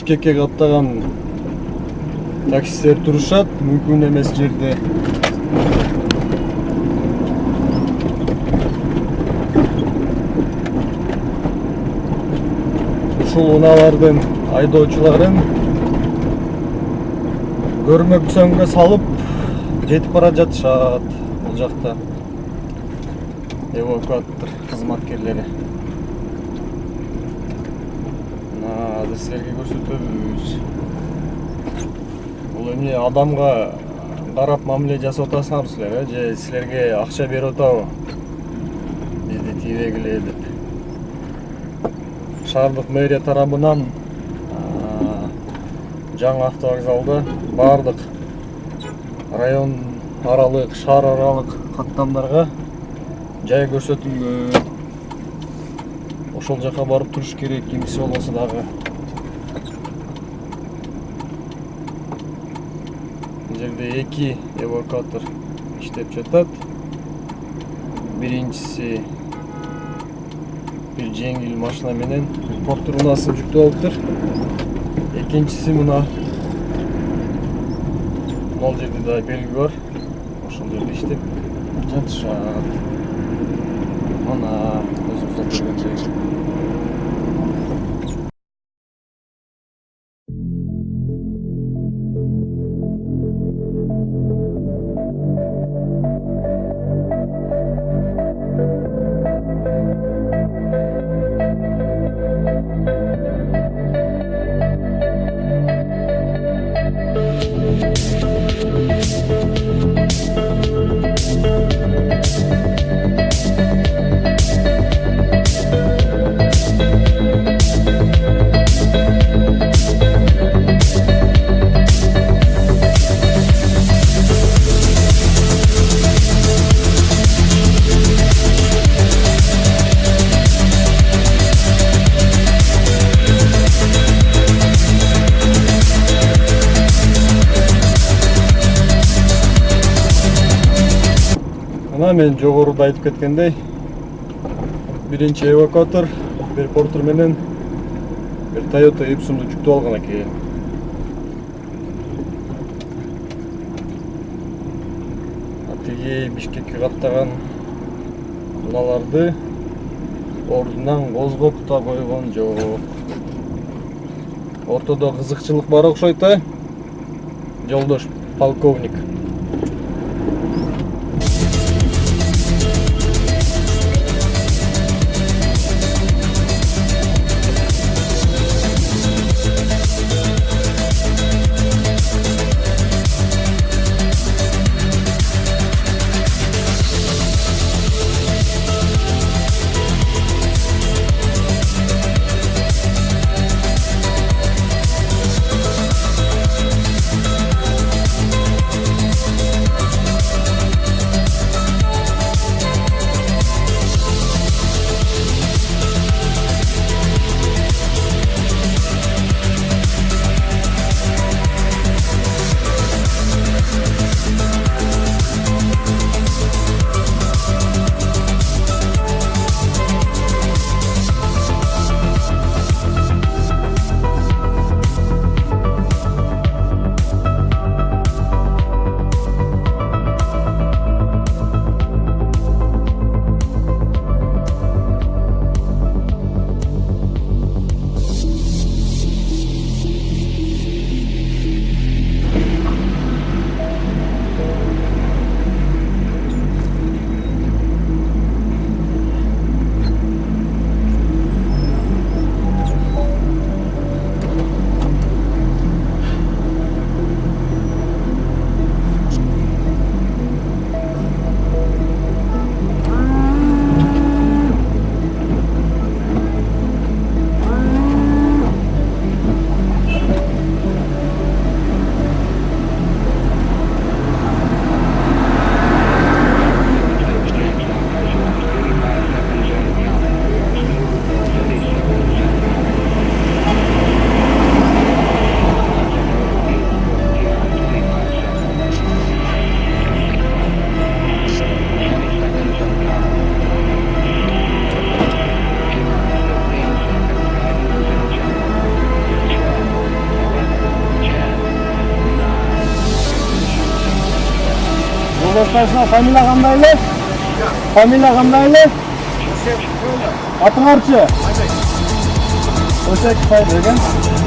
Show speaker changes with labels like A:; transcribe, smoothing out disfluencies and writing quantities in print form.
A: Бишкекке каттаган таксилер турушат, мүмкүн эмес жерде. Ушул унаалардын айдоочуларын көрмөксөнгө салып жетип бара жатышат бул жакта. Эвакуатор кызматкерлери. Азыр силерге көрсөтөбүз. Бул эмне адамга карап мамиле жасап атасыңарбы силер, же силерге акча берип атабы? Бизди тийбегиле деп. Шаардык мэрия тарабынан жаңы автовокзалда бардык район аралык, шаар аралык каттамдарга жай көрсөтүлгөн. Ошол жака барып туруш керек, кимиси болбосо дагы. Бул жерде 2 эвакуатор иштеп жатат. Биринчиси бир жеңил машина менен порттун унасын жүктөп алыптыр. Экинчиси мына могул жерде да белги бар. Ошол жерде иштеп жатышат. Ана өзүбүздө көргөндөй. Мен жогоруда айтып кеткендей, биринчи эвакуатор бир портер менен бир Toyota Ipsum'ду жүктөп алган экен. Тиги Бишкекке каттаган унааларды ордунан козгоп да койгон жок. Ортодо кызыкчылык бар окшойт да, жолдош полковник. старшина, фамилия кандай эле? Фамилия кандай эле? Атыңарчы? Өсек сайды экен.